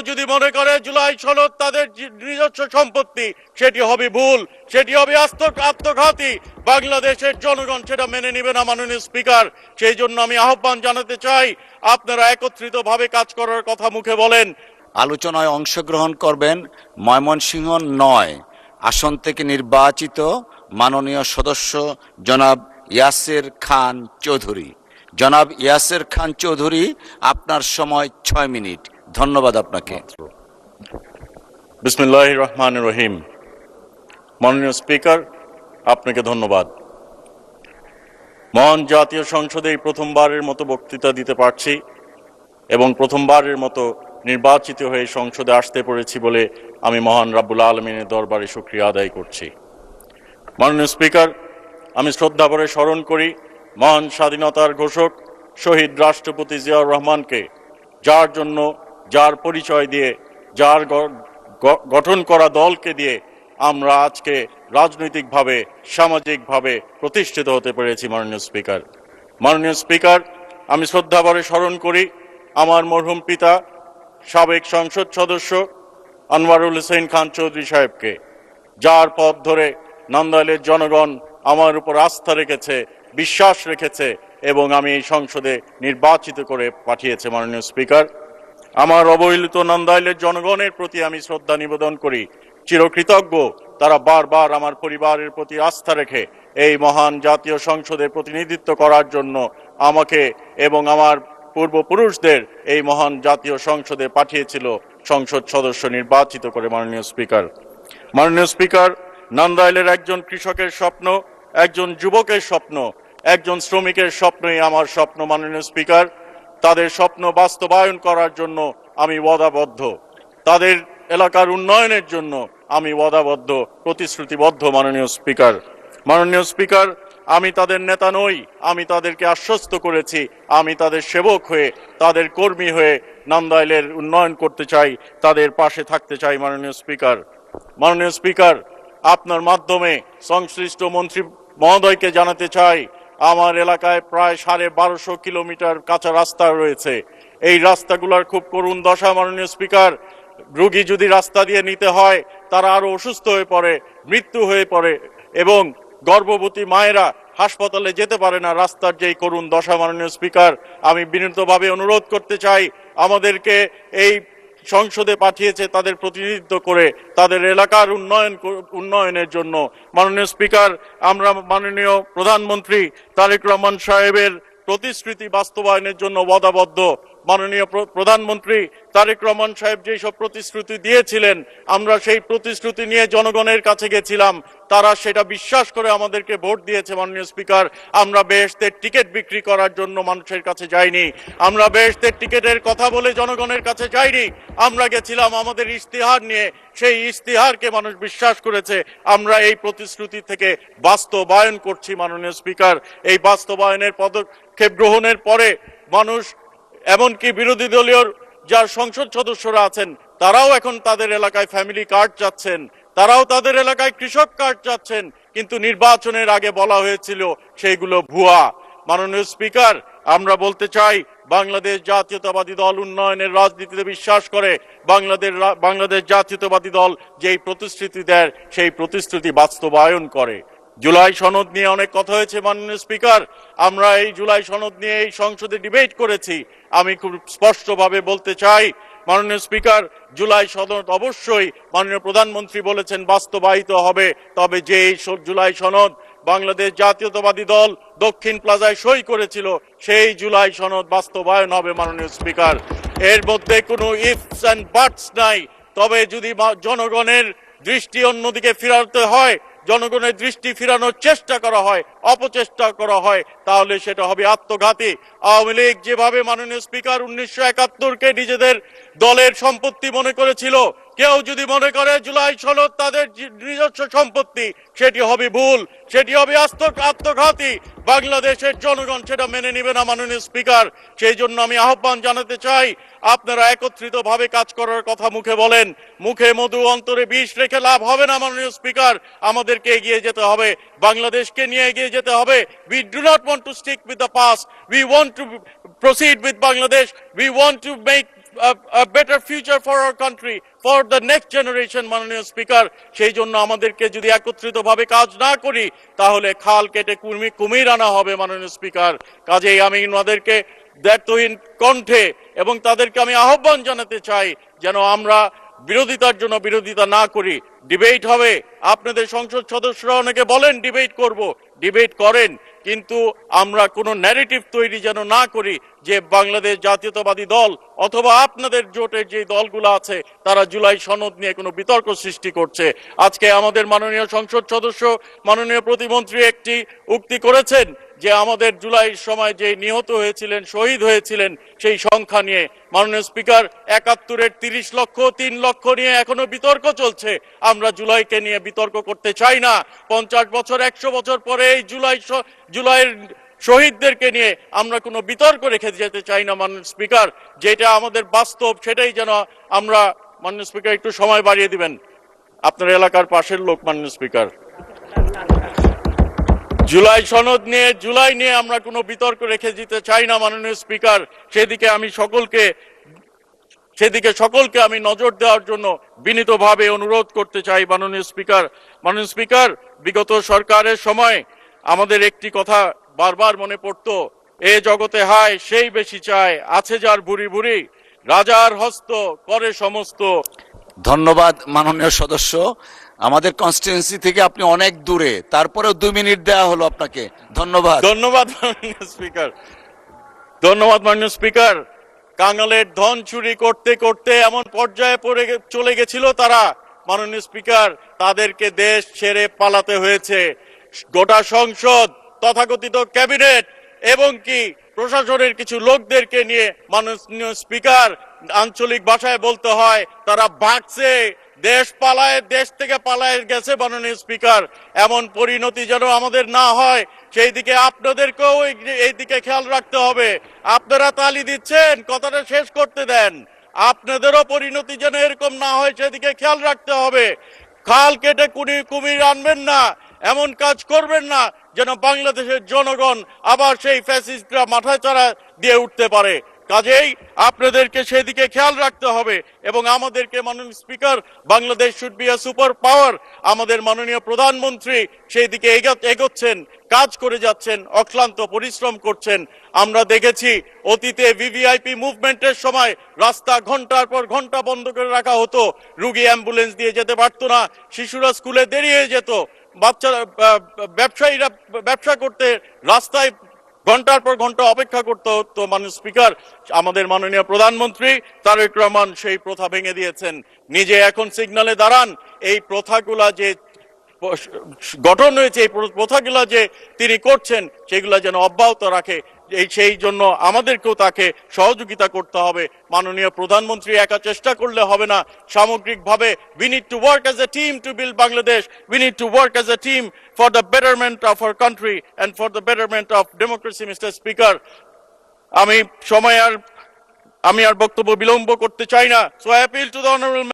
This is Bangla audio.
যদি মনে করে জুলাই সনদ তাদের নিজস্ব সম্পত্তি, সেটি হবে ভুল, সেটি হবে আত্মঘাতী। বাংলাদেশের জনগণ সেটা মেনে নেবে না মাননীয় স্পিকার। সেই জন্য আমি আহ্বান জানাতে চাই, আপনারা একত্রিতভাবে কাজ করার কথা মুখে বলেন। আলোচনায় অংশগ্রহণ করবেন ময়মনসিংহ ৯ আসন থেকে নির্বাচিত মাননীয় সদস্য জনাব ইয়াসের খান চৌধুরী। জনাব ইয়াসের খান চৌধুরী, আপনার সময় ৬ মিনিট। ধন্যবাদ আপনাকে। বিসমিল্লাহির রহমানির রহিম। মাননীয় স্পিকার, আপনাকে ধন্যবাদ। মহান জাতীয় সংসদে প্রথমবারের মতো বক্তৃতা দিতে পারছি এবং প্রথমবারের মতো নির্বাচিত হয়ে সংসদে আসতে পেরেছি বলে আমি মহান রাব্বুল আলামিনের দরবারে শুকরিয়া আদায় করছি। মাননীয় স্পিকার, আমি শ্রদ্ধা ভরে স্মরণ করি মহান স্বাধীনতার ঘোষক শহীদ রাষ্ট্রপতি জিয়াউর রহমানকে, যার জন্য, যার পরিচয় দিয়ে, যার গঠন করা দলকে দিয়ে আমরা আজকে রাজনৈতিকভাবে, সামাজিকভাবে প্রতিষ্ঠিত হতে পেরেছি। মাননীয় স্পিকার, আমি শ্রদ্ধা ভরে স্মরণ করি আমার মরহুম পিতা সাবেক সংসদ সদস্য আনোয়ারুল হোসেন খান চৌধুরী সাহেবকে, যার পথ ধরে নান্দাইলের জনগণ আমার উপর আস্থা রেখেছে, বিশ্বাস রেখেছে এবং আমি এই সংসদে নির্বাচিত করে পাঠিয়েছে। মাননীয় স্পিকার, আমার অবহেলিত নান্দাইলের জনগণের প্রতি আমি শ্রদ্ধা নিবেদন করি, চিরকৃতজ্ঞ। তারা বারবার আমার পরিবারের প্রতি আস্থা রেখে এই মহান জাতীয় সংসদে প্রতিনিধিত্ব করার জন্য আমাকে এবং আমার পূর্বপুরুষদের এই মহান জাতীয় সংসদে পাঠিয়েছিল, সংসদ সদস্য নির্বাচিত করে। মাননীয় স্পিকার, নান্দাইলের একজন কৃষকের স্বপ্ন, একজন যুবকের স্বপ্ন, একজন শ্রমিকের স্বপ্নই আমার স্বপ্ন। মাননীয় স্পিকার, তাদের স্বপ্ন বাস্তবায়ন করার জন্য আমি ওয়াদাবদ্ধ, তাদের এলাকার উন্নয়নের জন্য আমি ওয়াদাবদ্ধ, প্রতিশ্রুতিবদ্ধ। মাননীয় স্পিকার, আমি তাদের নেতা নই, আমি তাদেরকে আশ্বস্ত করেছি আমি তাদের সেবক হয়ে, তাদের কর্মী হয়ে নান্দাইলের উন্নয়ন করতে চাই, তাদের পাশে থাকতে চাই। মাননীয় স্পিকার, আপনার মাধ্যমে সংশ্লিষ্ট মন্ত্রী মহোদয়কে জানাতে চাই, আমার এলাকায় প্রায় 1250 কিলোমিটার কাঁচা রাস্তা রয়েছে। এই রাস্তাগুলোর খুব করুণ দশা। মাননীয় স্পিকার, রোগী যদি রাস্তা দিয়ে নিতে হয় তারা আরো অসুস্থ হয়ে পড়ে, মৃত্যু হয়ে পড়ে এবং গর্ভবতী মায়েরা হাসপাতালে যেতে পারে না, রাস্তার যেই করুণ দশা। মাননীয় স্পিকার, আমি বিনীতভাবে অনুরোধ করতে চাই, আমাদেরকে এই সংসদে পাঠিয়েছে তাদের প্রতিনিধিত্ব করে, তাদের এলাকার উন্নয়নের জন্য। মাননীয় স্পিকার, আমরা মাননীয় প্রধানমন্ত্রী তারেক রহমান সাহেবের প্রতিশ্রুতি বাস্তবায়নের জন্য ওয়াদাবদ্ধ। মাননীয় প্রধানমন্ত্রী তারেক রহমান সাহেব যেসব প্রতিশ্রুতি দিয়েছিলেন, আমরা সেই প্রতিশ্রুতি নিয়ে জনগণের কাছে গেছিলাম, তারা সেটা বিশ্বাস করে আমাদেরকে ভোট দিয়েছে। মাননীয় স্পিকার, আমরা বেহেশতের টিকিট বিক্রি করার জন্য মানুষের কাছে যাইনি, আমরা বেহেশতের টিকিটের কথা বলে জনগণের কাছে যাইনি, আমরা গেছিলাম আমাদের ইশতেহার নিয়ে, সেই ইশতেহারকে মানুষ বিশ্বাস করেছে। আমরা এই প্রতিশ্রুতি থেকে বাস্তবায়ন করছি। মাননীয় স্পিকার, এই বাস্তবায়নের পদক্ষেপ গ্রহণের পরে মানুষ, এমনকি বিরোধী দলীয় যার সংসদ সদস্যরা আছেন, তারাও এখন তাদের এলাকায় ফ্যামিলি কার্ড চাচ্ছেন, তারাও তাদের এলাকায় কৃষক কার্ড চাচ্ছেন, কিন্তু নির্বাচনের আগে বলা হয়েছিল সেইগুলো ভুয়া। মাননীয় স্পিকার, আমরা বলতে চাই, বাংলাদেশ জাতীয়তাবাদী দল উন্নয়নের রাজনীতিতে বিশ্বাস করে। বাংলাদেশ জাতীয়তাবাদী দল যেই প্রতিশ্রুতি দেয় সেই প্রতিশ্রুতি বাস্তবায়ন করে। জুলাই সনদ নিয়ে অনেক কথা হয়েছে। মাননীয় স্পিকার, আমরা এই জুলাই সনদ নিয়ে এই সংসদে ডিবেট করেছি। আমি খুব স্পষ্টভাবে বলতে চাই, মাননীয় স্পিকার, জুলাই সনদ অবশ্যই মাননীয় প্রধানমন্ত্রী বলেছেন বাস্তবায়িত হবে, তবে যে এই জুলাই সনদ বাংলাদেশ জাতীয়তাবাদী দল দক্ষিণ প্লাজায় সই করেছিল, সেই জুলাই সনদ বাস্তবায়ন হবে। মাননীয় স্পিকার, এর মধ্যে কোনো ইফস অ্যান্ড বাটস নাই। তবে যদি জনগণের দৃষ্টি অন্যদিকে ফিরাতে হয়, জনগণের দৃষ্টি ফিরানোর চেষ্টা করা হয়, অপচেষ্টা করা হয়, তাহলে সেটা হবে আত্মঘাতী। আওয়ামী লীগ যেভাবে মাননীয় স্পিকার 1971-কে নিজেদের দলের সম্পত্তি মনে করেছিল, কেউ যদি মনে করে জুলাই সনদ তাদের নিজস্ব সম্পত্তি, সেটি হবে ভুল, সেটি হবে আত্মঘাতী। বাংলাদেশের জনগণ সেটা মেনে নেবে না। মাননীয় স্পিকার, সেই জন্য আমি আহ্বান জানাতে চাই, আপনারা একত্রিতভাবে কাজ করার কথা মুখে বলেন, মুখে মধু অন্তরে বিষ রেখে লাভ হবে না। মাননীয় স্পিকার, আমাদেরকে এগিয়ে যেতে হবে, বাংলাদেশকে নিয়ে এগিয়ে যেতে হবে। We do not want to stick with the past. We want to proceed with Bangladesh. We want to make a better future for our country, for the next generation, মাননীয় স্পিকার। সেই জন্য আমাদেরকে যদি একত্রিতভাবে কাজ না করি তাহলে খাল কেটে কুমির আনা হবে মাননীয় স্পিকার। কাজেই আমি ওনাদেরকে দায়িত্বহীন কণ্ঠে এবং তাদেরকে আমি আহ্বান জানাতে চাই যেন আমরা বিরোধিতার জন্য বিরোধিতা না করি। ডিবেট হবে, আপনাদের সংসদ সদস্যরা অনেকে বলেন ডিবেট করব, ডিবেট করেন, কিন্তু আমরা কোনো ন্যারেটিভ তৈরি যেন না করি যে বাংলাদেশ জাতীয়তাবাদী দল অথবা আপনাদের জোটের যে দলগুলো আছে তারা জুলাই সনদ নিয়ে কোনো বিতর্ক সৃষ্টি করছে। আজকে আমাদের মাননীয় সংসদ সদস্য মাননীয় প্রতিমন্ত্রী একটি উক্তি করেছেন যে আমাদের জুলাইয়ের সময় যে নিহত হয়েছিলেন, শহীদ হয়েছিলেন, সেই সংখ্যা নিয়ে। মাননীয় স্পিকার, ৭১-এর ৩০ লক্ষ, ৩ লক্ষ নিয়ে এখনো বিতর্ক চলছে। আমরা জুলাইকে নিয়ে বিতর্ক করতে চাই না। ৫০ বছর, ১০০ বছর পরে এই জুলাইয়ের শহীদদেরকে নিয়ে আমরা কোনো বিতর্ক রেখে যেতে চাই না মাননীয় স্পিকার। যেটা আমাদের বাস্তব সেটাই যেন আমরা, মাননীয় স্পিকার একটু সময় বাড়িয়ে দিবেন, আপনার এলাকার পাশের লোক মাননীয় স্পিকার। জুলাই সনদ নিয়ে, জুলাই নিয়ে আমরা কোনো বিতর্ক রেখে দিতে চাই না মাননীয় স্পিকার। সেদিকে সকলকে আমি নজর দেওয়ার জন্য বিনীতভাবে অনুরোধ করতে চাই মাননীয় স্পিকার। মাননীয় স্পিকার, বিগত সরকারের সময় আমাদের একটি কথা বারবার মনে পড়তো, এ জগতে হায় সেই বেশি চায়, আছে যার ভুরি ভুরি, রাজার হস্ত করে সমস্ত। ধন্যবাদ মাননীয় সদস্য। আমাদের কনস্টিটুয়েন্সি থেকে আপনি অনেক দূরে, তারপরেও 2 মিনিট দেওয়া হলো আপনাকে। ধন্যবাদ। ধন্যবাদ মাননীয় স্পিকার, ধন্যবাদ মাননীয় স্পিকার। কাঙালের ধন চুরি করতে করতে এমন পর্যায়ে চলে গেছিল তারা মাননীয় স্পিকার, তাদেরকে দেশ ছেড়ে পালাতে হয়েছে। গোটা সংসদ, তথাকথিত ক্যাবিনেট এবং কি প্রশাসনের কিছু লোকদেরকে নিয়ে মাননীয় স্পিকার, আঞ্চলিক ভাষায় বলতে হয় তারা ভাগছে, দেশ থেকে পালায় গেছে মাননীয় স্পিকার। এমন পরিণতি যেন আমাদের না হয় সেই দিকে আপনাদেরকেও এই দিকে খেয়াল রাখতে হবে। আপনারা তালি দিচ্ছেন, কথাটা শেষ করতে দেন। আপনাদেরও পরিণতি যেন এরকম না হয় সেদিকে খেয়াল রাখতে হবে। খাল কেটে কুমির আনবেন না, এমন কাজ করবেন না যেন বাংলাদেশের জনগণ আবার সেই ফ্যাসিস্টরা মাথায় চড়া দিয়ে উঠতে পারে। কাজেই আপনাদেরকে সেদিকে খেয়াল রাখতে হবে এবং আমাদেরকে, মাননীয় speaker, Bangladesh should be a super power. আমাদের মাননীয় প্রধানমন্ত্রী সেই দিকে এগোচ্ছেন, কাজ করে যাচ্ছেন, অক্লান্ত পরিশ্রম করছেন। আমরা দেখেছি অতীতে ভিভিআইপি মুভমেন্টের সময় রাস্তা ঘন্টার পর ঘন্টা বন্ধ করে রাখা হতো, রুগী অ্যাম্বুলেন্স দিয়ে যেতে পারতো না, শিশুরা স্কুলে দেরি হয়ে যেত, বাচ্চারা, ব্যবসায়ীরা ব্যবসা করতে রাস্তায় ঘন্টার পর ঘন্টা অপেক্ষা করতে হতো। মাননীয় স্পিকার, আমাদের মাননীয় প্রধানমন্ত্রী তারেক রহমান সেই প্রথা ভেঙে দিয়েছেন। নিজে এখন সিগন্যালে দাঁড়ান, এই প্রথাগুলা যে গঠন হয়েছে, এই প্রথাগুলা যে তিনি করছেন সেগুলা যেন অব্যাহত রাখে, সেই জন্য আমাদেরকেও তাকে সহযোগিতা করতে হবে। মাননীয় প্রধানমন্ত্রী একা চেষ্টা করলে হবে না, সামগ্রিকভাবে we need to work as a team to build Bangladesh. We need to work as a team for the betterment of our country and for the betterment of democracy, Mr. Speaker. আমি আর বক্তব্য বিলম্ব করতে চাই না, so I appeal to the honorable